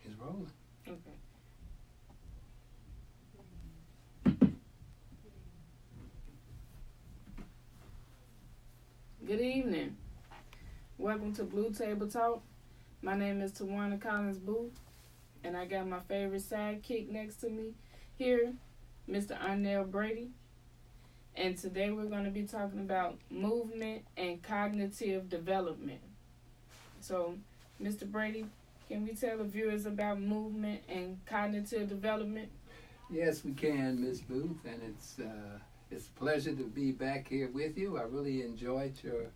It's rolling. Okay. Good evening. Welcome to Blue Table Talk. My name is Tawana Collins Booth, and I got my favorite sidekick next to me here, Mr. Arnell Brady. And today we're going to be talking about movement and cognitive development. So, Mr. Brady, can we tell the viewers about movement and cognitive development? Yes, we can, Miss Booth, and it's a pleasure to be back here with you. I really enjoyed your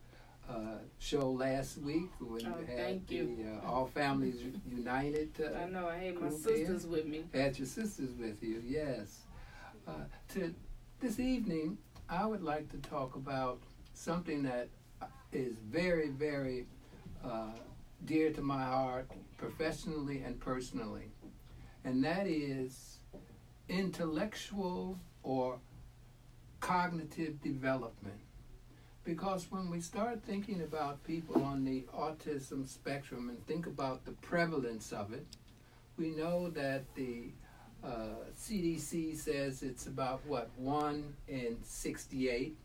show last week when you had the All Families United. I know, I had my sisters here. with me. Had your sisters with you, yes. This evening, I would like to talk about something that is very, very dear to my heart, professionally and personally, and that is intellectual or cognitive development. Because when we start thinking about people on the autism spectrum and think about the prevalence of it, we know that the CDC says it's about, 1 in 68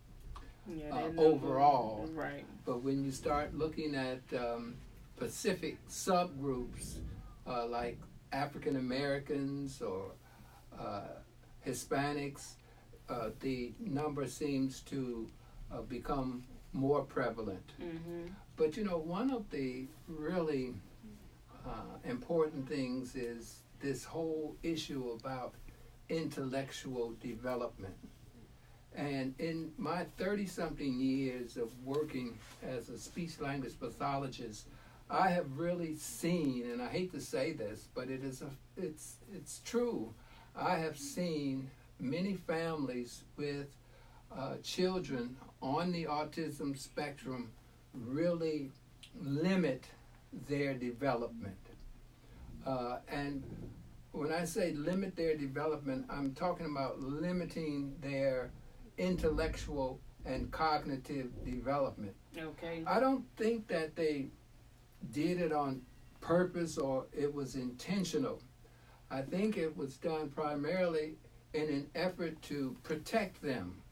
overall. Right. But when you start looking at specific subgroups like African Americans or Hispanics, the number seems to become more prevalent. Mm-hmm. But one of the really important things is this whole issue about intellectual development. And in my 30-something years of working as a speech-language pathologist, I have really seen, and I hate to say this, but it's true. I have seen many families with children on the autism spectrum really limit their development. And when I say limit their development, I'm talking about limiting their intellectual and cognitive development. Okay. I don't think that they did it on purpose or it was intentional. I think it was done primarily in an effort to protect them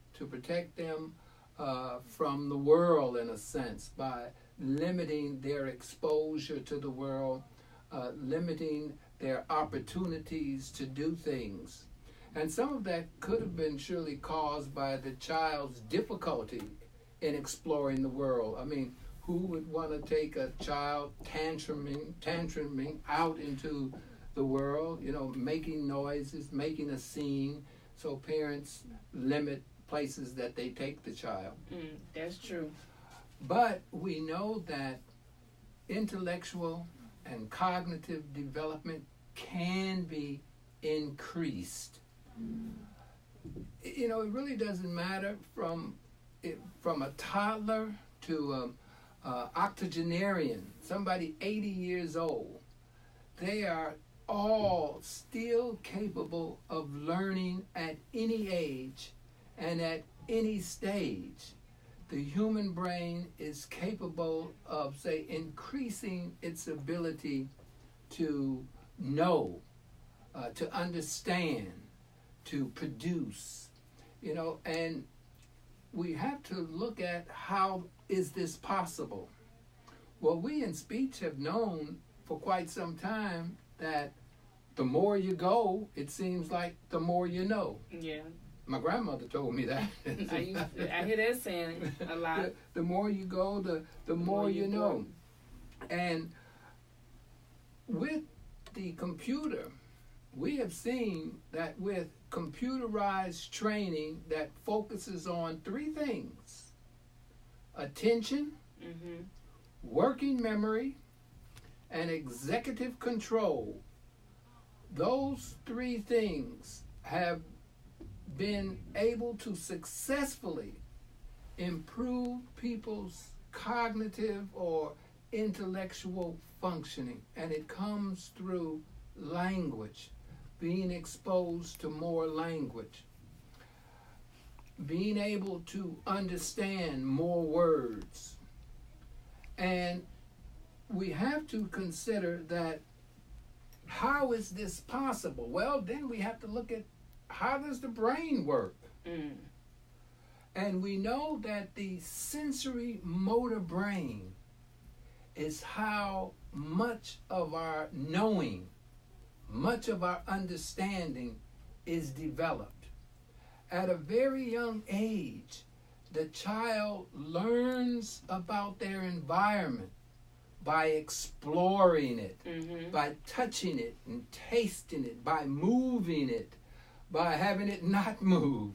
from the world, in a sense, by limiting their exposure to the world, limiting their opportunities to do things. And some of that could have been surely caused by the child's difficulty in exploring the world. I mean, who would want to take a child tantruming out into the world, making noises, making a scene, so parents limit places that they take the child. That's true. But we know that intellectual and cognitive development can be increased. It really doesn't matter from a toddler to octogenarian, somebody 80 years old. They are all still capable of learning at any age and at any stage. The human brain is capable of, say, increasing its ability to know, to understand, to produce, and we have to look at how is this possible. Well, we in speech have known for quite some time that the more you go, it seems like the more you know. Yeah. My grandmother told me that. I hear that saying a lot. The more you go, the more you know. And with the computer, we have seen that with computerized training that focuses on 3 things: attention, working memory, and executive control. Those 3 things have been able to successfully improve people's cognitive or intellectual functioning, and it comes through language, being exposed to more language, being able to understand more words. And we have to consider that, how is this possible? Well, then we have to look at, how does the brain work? And we know that the sensory motor brain is how much of our knowing, much of our understanding is developed. At a very young age, the child learns about their environment by exploring it, by touching it and tasting it, by moving it, by having it not move.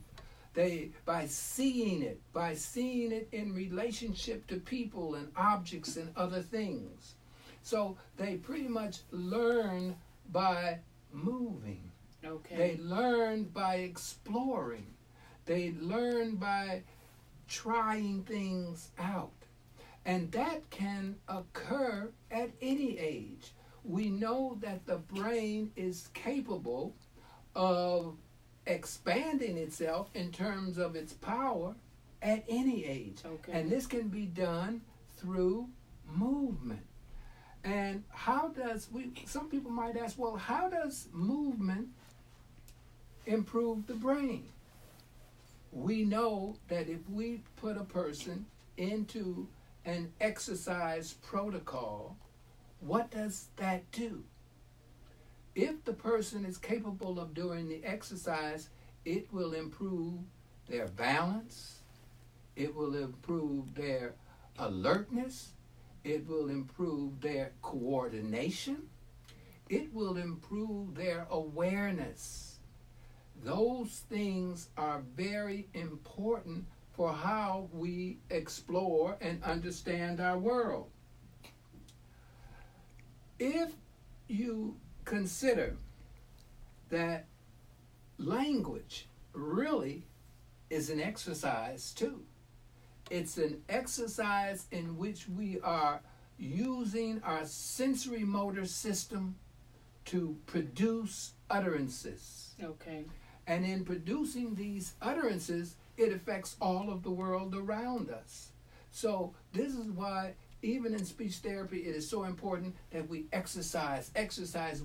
By seeing it in relationship to people and objects and other things. So they pretty much learn by moving. Okay. They learn by exploring. They learn by trying things out. And that can occur at any age. We know that the brain is capable of expanding itself in terms of its power at any age. Okay. And this can be done through movement. And some people might ask, well, how does movement improve the brain? We know that if we put a person into an exercise protocol, what does that do? If the person is capable of doing the exercise, it will improve their balance, it will improve their alertness, it will improve their coordination, it will improve their awareness. Those things are very important for how we explore and understand our world. If you consider that language really is an exercise too. It's an exercise in which we are using our sensory motor system to produce utterances. Okay. And in producing these utterances, it affects all of the world around us. So this is why even in speech therapy, it is so important that we exercise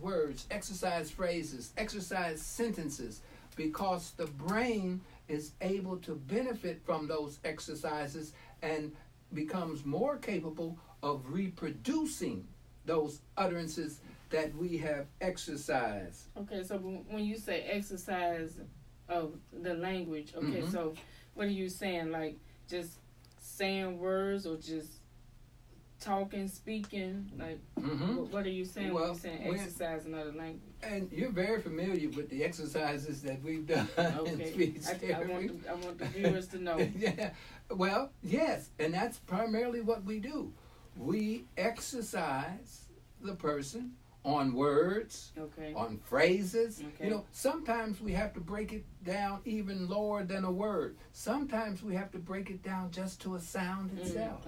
words, exercise phrases, exercise sentences, because the brain is able to benefit from those exercises and becomes more capable of reproducing those utterances that we have exercised. Okay, so when you say exercise of the language, okay, so what are you saying? Like just saying words or just talking, speaking? Like what are you saying when you're saying exercise another language? And you're very familiar with the exercises that we've done in speech therapy. I want the viewers to know. Yeah. Well, yes, and that's primarily what we do. We exercise the person on words, on phrases. You know, sometimes we have to break it down even lower than a word. Sometimes we have to break it down just to a sound itself.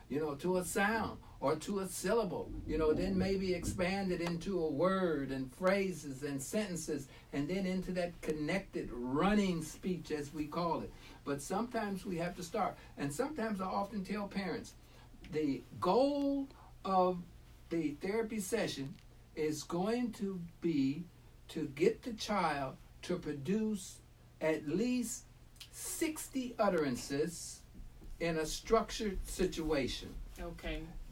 You know, to a sound or to a syllable. You know, then maybe expand it into a word and phrases and sentences, and then into that connected running speech, as we call it. But sometimes we have to start. And sometimes I often tell parents, the goal of the therapy session is going to be to get the child to produce at least 60 utterances in a structured situation.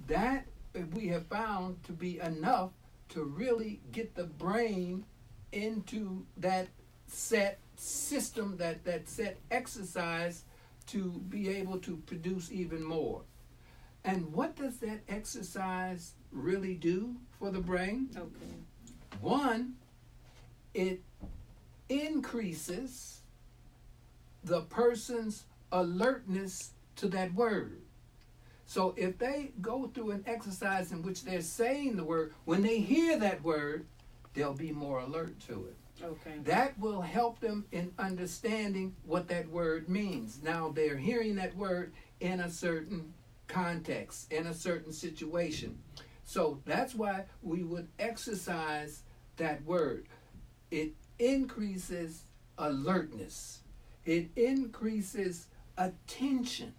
That we have found to be enough to really get the brain into that set system, that set exercise, to be able to produce even more. And what does that exercise really do for the brain? One, it increases the person's alertness to that word. So if they go through an exercise in which they're saying the word, when they hear that word, they'll be more alert to it. Okay. That will help them in understanding what that word means. Now they're hearing that word in a certain context, in a certain situation. So that's why we would exercise that word. It increases alertness. It increases attention,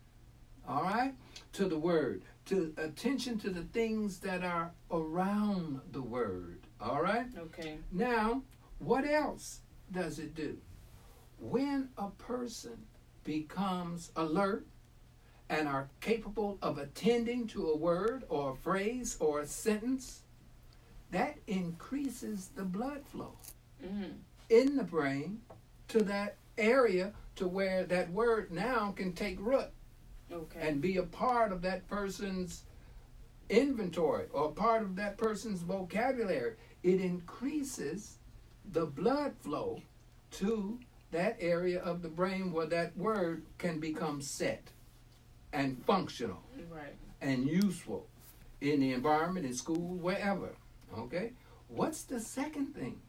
all right, to the word, to attention to the things that are around the word, all right? Okay. Now, what else does it do? When a person becomes alert and are capable of attending to a word or a phrase or a sentence, that increases the blood flow in the brain to that area to where that word now can take root and be a part of that person's inventory or part of that person's vocabulary. It increases the blood flow to that area of the brain where that word can become set and functional and useful in the environment, in school, wherever. Okay? What's the second thing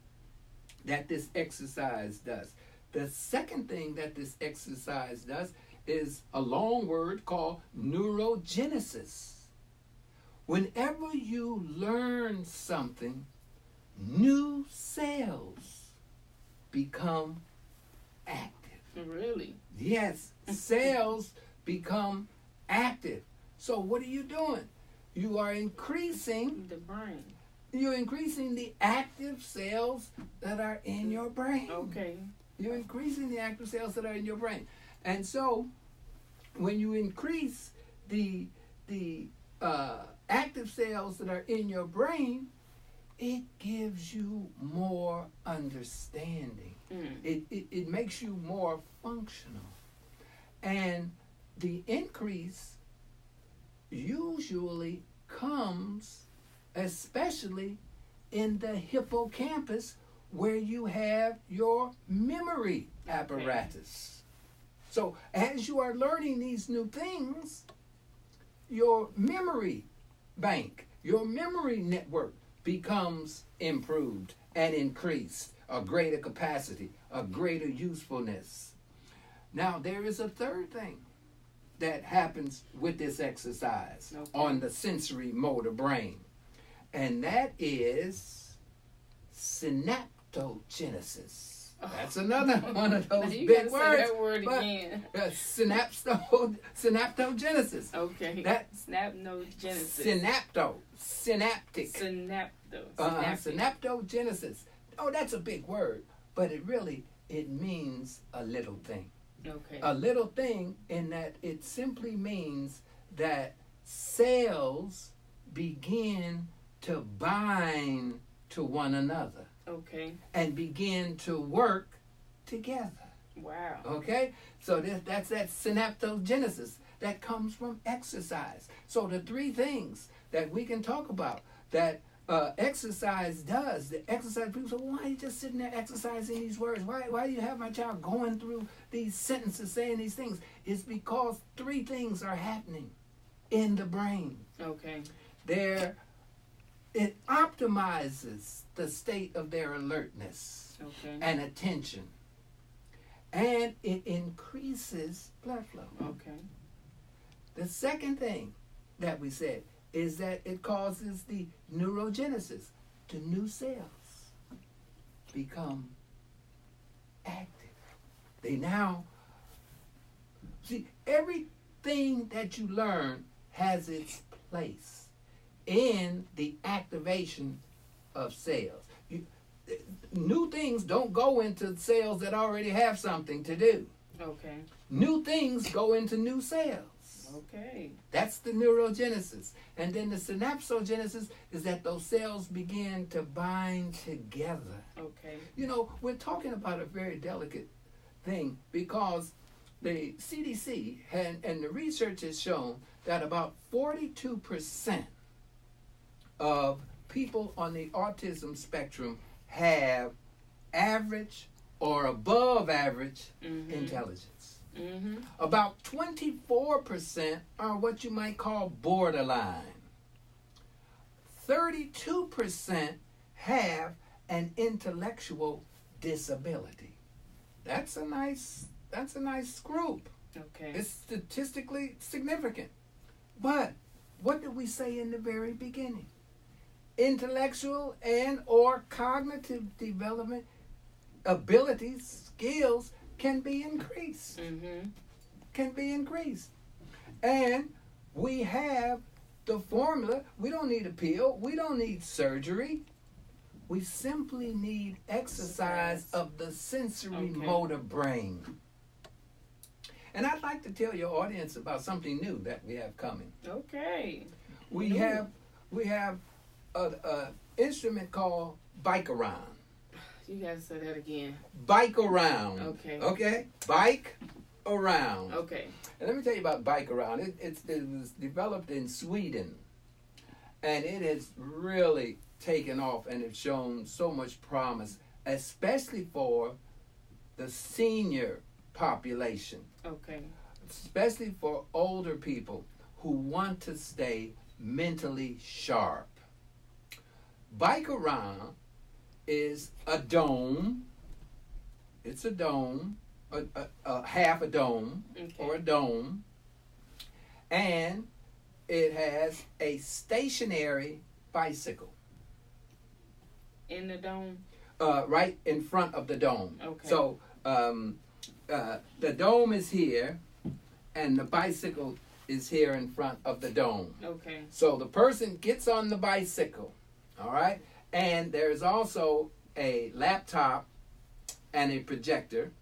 that this exercise does? The second thing that this exercise does is a long word called neurogenesis. Whenever you learn something, new cells become active. Really? Yes, cells become active. So what are you doing? You are increasing the brain. You're increasing the active cells that are in your brain. Okay. You're increasing the active cells that are in your brain. And so when you increase the active cells that are in your brain, it gives you more understanding. It makes you more functional. And the increase usually comes especially in the hippocampus where you have your memory apparatus. So as you are learning these new things, your memory bank, your memory network becomes improved and increased, a greater capacity, a greater usefulness. Now, there is a third thing that happens with this exercise on the sensory motor brain, and that is synaptogenesis. That's another one of those big words. Say that word again. Synaptogenesis. Okay. That synaptogenesis. Synaptic. Synaptogenesis. Oh, that's a big word, but it means a little thing. Okay. A little thing in that it simply means that cells begin to bind to one another. Okay. And begin to work together. Wow. Okay? So that's that synaptogenesis that comes from exercise. So the three things that we can talk about that exercise does, the exercise, people say, well, why are you just sitting there exercising these words? Why do you have my child going through these sentences, saying these things? It's because three things are happening in the brain. Okay. It optimizes the state of their alertness and attention. And it increases blood flow. Okay. The second thing that we said is that it causes the neurogenesis. The new cells become active. They now, see, everything that you learn has its place in the activation of cells. New things don't go into cells that already have something to do. Okay. New things go into new cells. Okay. That's the neurogenesis. And then the synaptogenesis is that those cells begin to bind together. Okay. You know, we're talking about a very delicate thing because the CDC and the research has shown that about 42% of people on the autism spectrum have average or above average intelligence. About 24% are what you might call borderline. 32% have an intellectual disability. That's a nice group. Okay. It's statistically significant. But what did we say in the very beginning? Intellectual and or cognitive development abilities, skills can be increased. Mm-hmm. Can be increased. And we have the formula. We don't need a pill. We don't need surgery. We simply need exercise of the sensory motor brain. And I'd like to tell your audience about something new that we have coming. Okay. We have a instrument called Bike Around. You gotta say that again. Bike Around. Okay. Okay? Bike Around. Okay. And let me tell you about Bike Around. It was developed in Sweden. And it has really taken off and it's shown so much promise, especially for the senior population. Okay. Especially for older people who want to stay mentally sharp. Bike Around is a dome. It's a dome, a half a dome, or a dome. And it has a stationary bicycle. In the dome? Right in front of the dome. Okay. So the dome is here, and the bicycle is here in front of the dome. Okay. So the person gets on the bicycle, all right? And there's also a laptop and a projector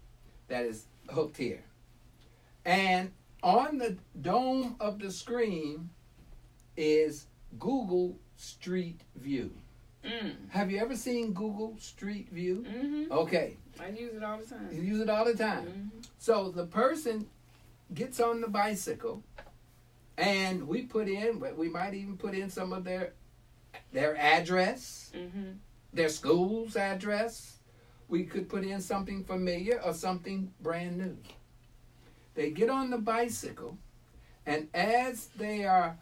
that is hooked here. And on the dome of the screen is Google Street View. Have you ever seen Google Street View? Mm-hmm. Okay. I use it all the time. You use it all the time. Mm-hmm. So the person gets on the bicycle, and we might even put in some of their address, their school's address. We could put in something familiar or something brand new. They get on the bicycle, and as they are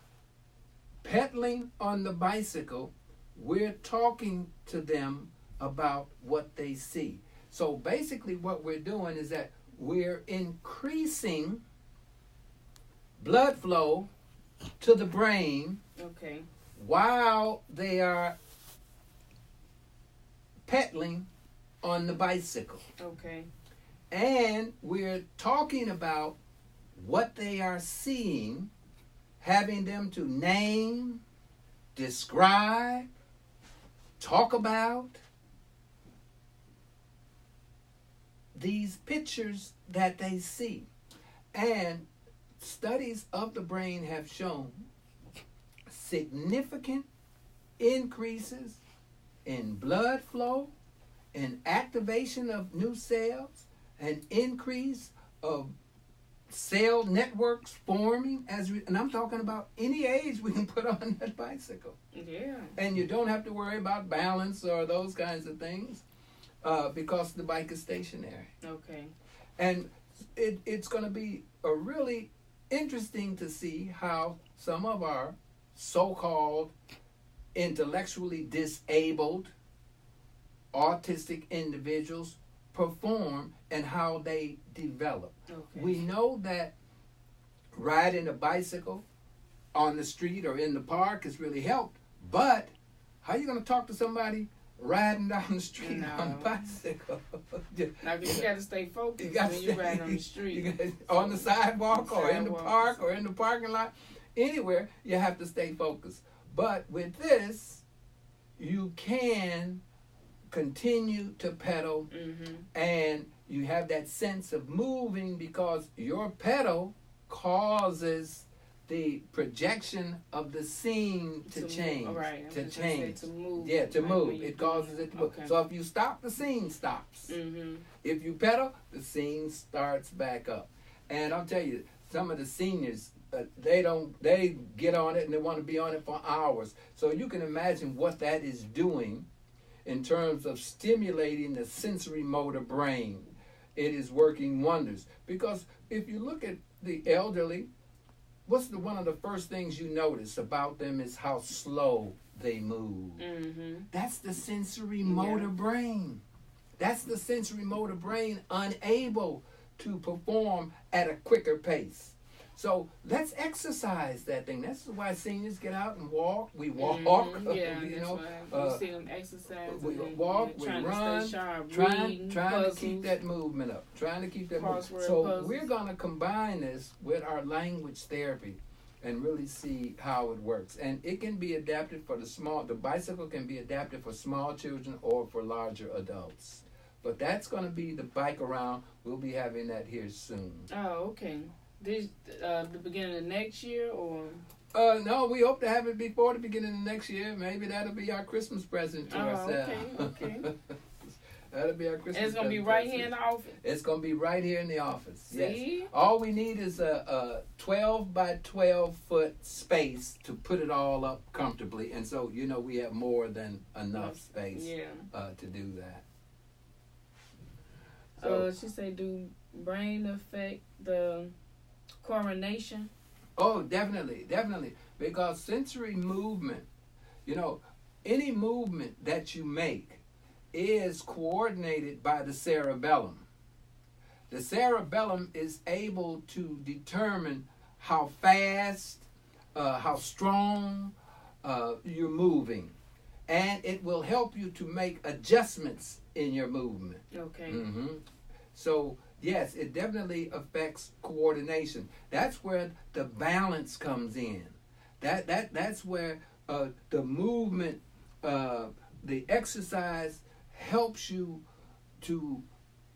pedaling on the bicycle, we're talking to them about what they see. So basically what we're doing is that we're increasing blood flow to the brain while they are pedaling on the bicycle. Okay. And we're talking about what they are seeing, having them to name, describe, talk about these pictures that they see. And studies of the brain have shown significant increases in blood flow, in activation of new cells, an increase of cell networks forming, and I'm talking about any age we can put on that bicycle. Yeah. And you don't have to worry about balance or those kinds of things because the bike is stationary. Okay. And it's going to be a really interesting to see how some of our so-called intellectually disabled autistic individuals perform and how they develop. Okay. We know that riding a bicycle on the street or in the park has really helped, but how are you going to talk to somebody riding down the street on a bicycle? Now, you got to stay focused when you're riding on the street. On the sidewalk or in the park or in the parking lot. Anywhere, you have to stay focused. But with this, you can continue to pedal, and you have that sense of moving because your pedal causes the projection of the scene to change. Right. To change. To move. Yeah, to move. It causes it to move. Okay. So if you stop, the scene stops. If you pedal, the scene starts back up. And I'll tell you, some of the seniors, they get on it and they want to be on it for hours. So you can imagine what that is doing in terms of stimulating the sensory motor brain. It is working wonders. Because if you look at the elderly, one of the first things you notice about them is how slow they move. That's the sensory motor brain. That's the sensory motor brain unable to perform at a quicker pace. So let's exercise that thing. That's why seniors get out and walk. We walk. Yeah, you that's know, why you see them exercise. We walk, we run, trying to keep that movement up. Trying to keep that movement. So we're going to combine this with our language therapy and really see how it works. And it can be adapted for the bicycle can be adapted for small children or for larger adults. But that's going to be the bike around. We'll be having that here soon. Oh, okay. This the beginning of next year, or? No, we hope to have it before the beginning of next year. Maybe that'll be our Christmas present to ourselves. Okay. That'll be our Christmas present. It's going to be right here in the office? It's going to be right here in the office, See? Yes. All we need is a 12 by 12 foot space to put it all up comfortably. And so, we have more than enough space to do that. So, she said, do brain affect the coordination? Oh, definitely. Because sensory movement, any movement that you make is coordinated by the cerebellum. The cerebellum is able to determine how fast, how strong you're moving. And it will help you to make adjustments in your movement. Okay. Mm-hmm. So, yes, it definitely affects coordination. That's where the balance comes in. That's where the movement, the exercise helps you to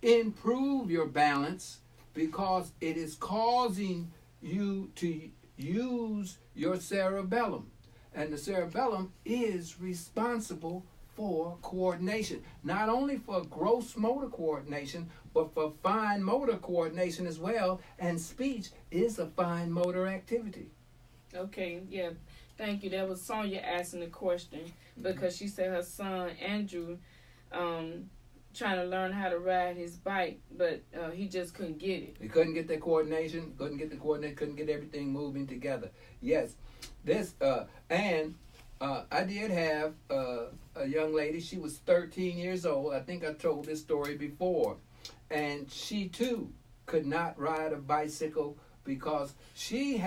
improve your balance because it is causing you to use your cerebellum. And the cerebellum is responsible for coordination, not only for gross motor coordination, but for fine motor coordination as well. And speech is a fine motor activity. Okay, yeah, thank you. That was Sonia asking the question because she said her son Andrew trying to learn how to ride his bike, but he just couldn't get it. He couldn't get that coordination, couldn't get everything moving together. Yes, I did have a young lady. She was 13 years old. I think I told this story before. And she too could not ride a bicycle because she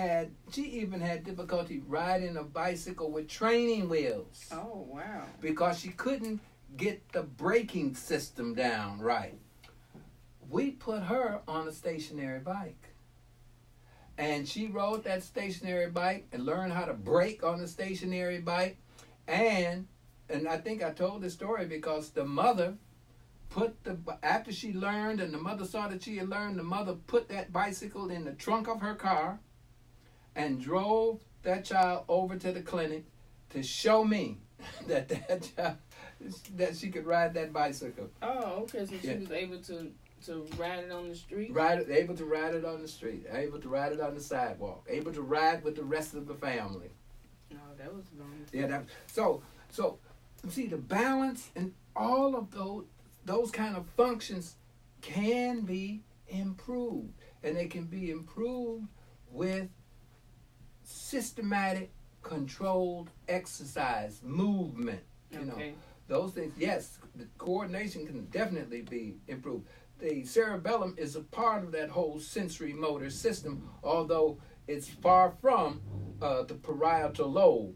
even had difficulty riding a bicycle with training wheels. Oh, wow. Because she couldn't get the braking system down right. We put her on a stationary bike. And she rode that stationary bike and learned how to brake on the stationary bike. And I think I told this story because the mother after she learned and the mother saw that she had learned, the mother put that bicycle in the trunk of her car and drove that child over to the clinic to show me that child, that she could ride that bicycle. Oh, okay. So she was able to ride it on the street? Able to ride it on the street, able to ride it on the sidewalk, able to ride with the rest of the family. No, that was long. Yeah, so see, the balance and all of those kind of functions can be improved, and they can be improved with systematic, controlled exercise, movement. Those things. Yes, the coordination can definitely be improved. The cerebellum is a part of that whole sensory motor system, although it's far from the parietal lobe.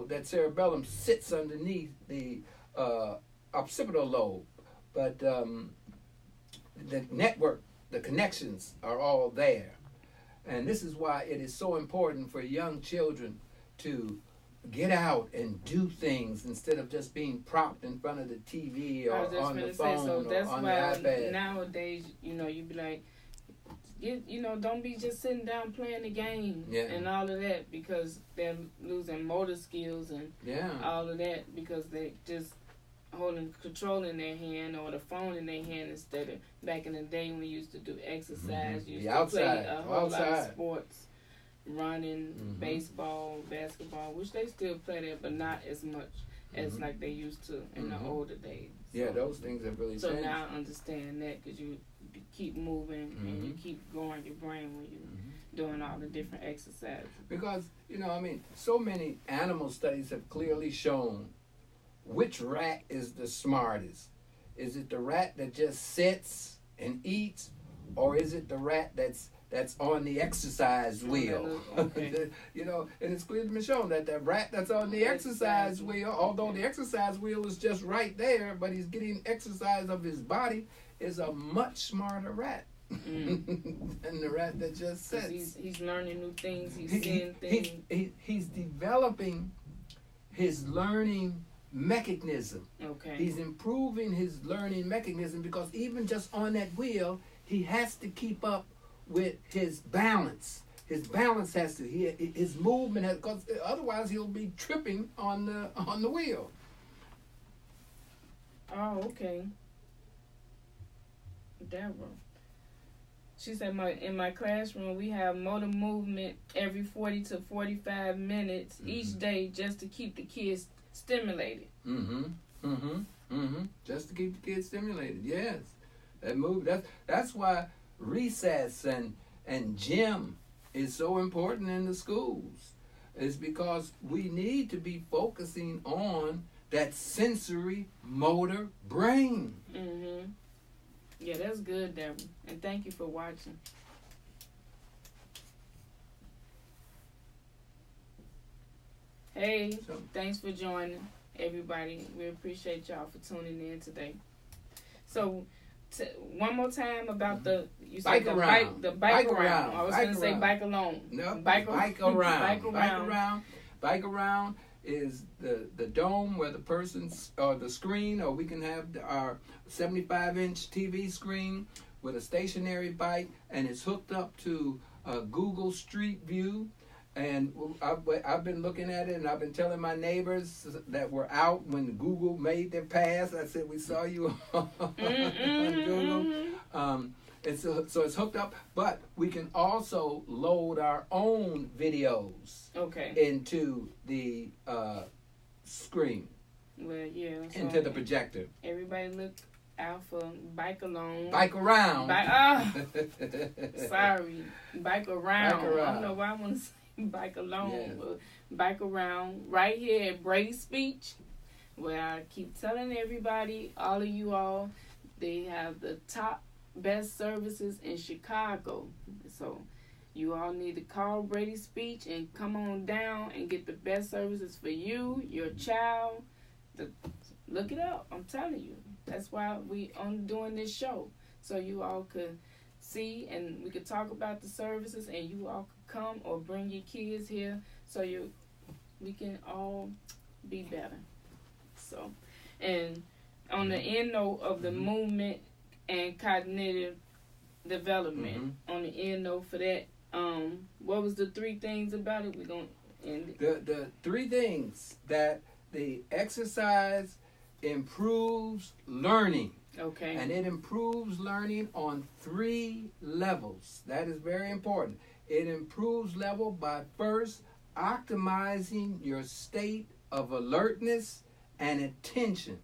That cerebellum sits underneath the occipital lobe, but the network, the connections are all there. And this is why it is so important for young children to get out and do things instead of just being propped in front of the TV or on the phone or on the iPad. Nowadays, you be like, don't be just sitting down playing the game and all of that because they're losing motor skills and all of that because they just control in their hand or the phone in their hand instead of back in the day when we used to do exercise, used to play a whole lot of sports. Running, baseball, basketball, which they still play there, but not as much as like they used to in the older days. Yeah, those things have really changed. So now I understand that because you keep moving and you keep growing your brain when you're doing all the different exercises. Because, so many animal studies have clearly shown which rat is the smartest. Is it the rat that just sits and eats, or is it the rat that's on the exercise wheel? Okay. You know, and it's clearly been shown that the rat that's on the exercise wheel, although the exercise wheel is just right there, but he's getting exercise of his body, is a much smarter rat than the rat that just sits. He's learning new things. He's seeing things. He's developing his learning mechanism. Okay. He's improving his learning mechanism because even just on that wheel, he has to keep up with his balance. His balance has to, his movement has, because otherwise he'll be tripping on the wheel. Oh, okay. Deborah. She said, in my classroom, we have motor movement every 40 to 45 minutes each day just to keep the kids stimulated. Just to keep the kids stimulated, yes. That's why recess and gym is so important in the schools. It's because we need to be focusing on that sensory motor brain. Yeah, that's good, Deborah. And thank you for watching. Hey, thanks for joining, everybody. We appreciate y'all for tuning in today. So, one more time about the bike around. I was going to say bike alone. No, bike around. Bike around is the dome where the person's, or the screen, or we can have our 75-inch TV screen with a stationary bike, and it's hooked up to Google Street View. And I've been looking at it, and I've been telling my neighbors that were out when Google made their pass. I said, we saw you on Google. And so it's hooked up, but we can also load our own videos into the screen. Well, yeah. So into the projector. Everybody look out for bike alone. Bike around. Sorry. Bike around. I don't know why I want to say bike alone, but bike around right here at Brady Speech, where I keep telling everybody, all of you all, they have the top best services in Chicago. So you all need to call Brady Speech and come on down and get the best services for you, your child. Look it up. I'm telling you. That's why we on doing this show. So you all could see and we could talk about the services, and you all could come or bring your kids here so we can all be better. So, and on the end note of the movement and cognitive development, on the end note for that, what was the 3 things about it? We're going to end it. The 3 things that the exercise improves learning. Okay. And it improves learning on 3 levels. That is very important. It improves level by first optimizing your state of alertness and attention.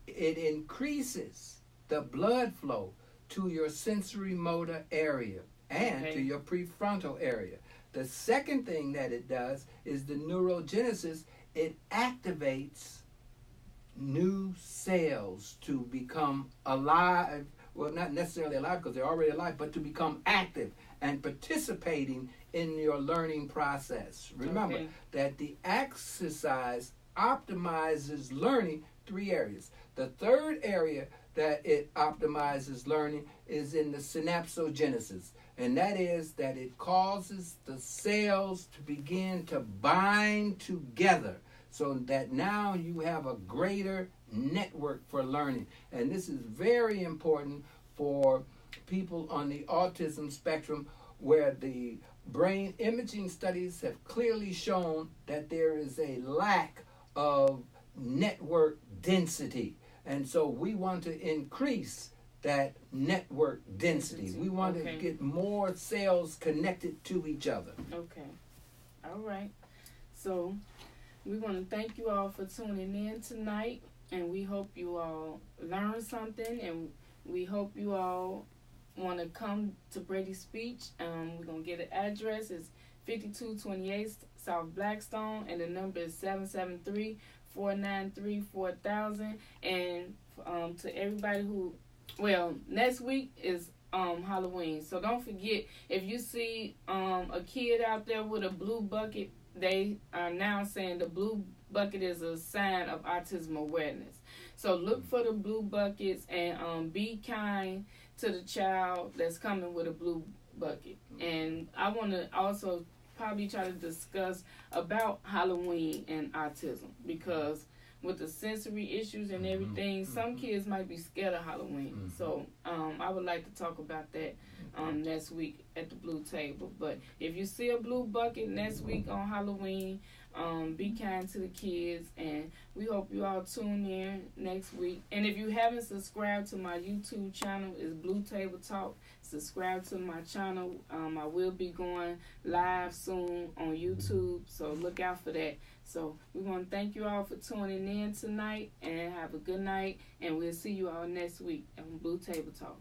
It increases the blood flow to your sensory motor area and to your prefrontal area. The second thing that it does is the neurogenesis. It activates new cells to become alive. Well, not necessarily alive because they're already alive, but to become active and participating in your learning process. Remember that the exercise optimizes learning 3 areas. The third area that it optimizes learning is in the synapsogenesis, and that is that it causes the cells to begin to bind together so that now you have a greater network for learning. And this is very important for people on the autism spectrum, where the brain imaging studies have clearly shown that there is a lack of network density. And so we want to increase that network density. We want to get more cells connected to each other. Okay. All right. So we want to thank you all for tuning in tonight, and we hope you all learned something, and we hope you all want to come to Brady Speech. We're going to get an address. It's 5228 South Blackstone, and the number is 773-493-4000. And to everybody who, next week is Halloween. So don't forget, if you see a kid out there with a blue bucket, they are now saying the blue bucket is a sign of autism awareness. So look for the blue buckets and be kind to the child that's coming with a blue bucket. And I want to also probably try to discuss about Halloween and autism, because with the sensory issues and everything, some kids might be scared of Halloween. So I would like to talk about that next week at the Blue Table. But if you see a blue bucket next week on Halloween, be kind to the kids, and we hope you all tune in next week. And if you haven't subscribed to my YouTube channel, it's Blue Table Talk. Subscribe to my channel. I will be going live soon on YouTube, so look out for that. So we want to thank you all for tuning in tonight, and have a good night, and we'll see you all next week on Blue Table Talk.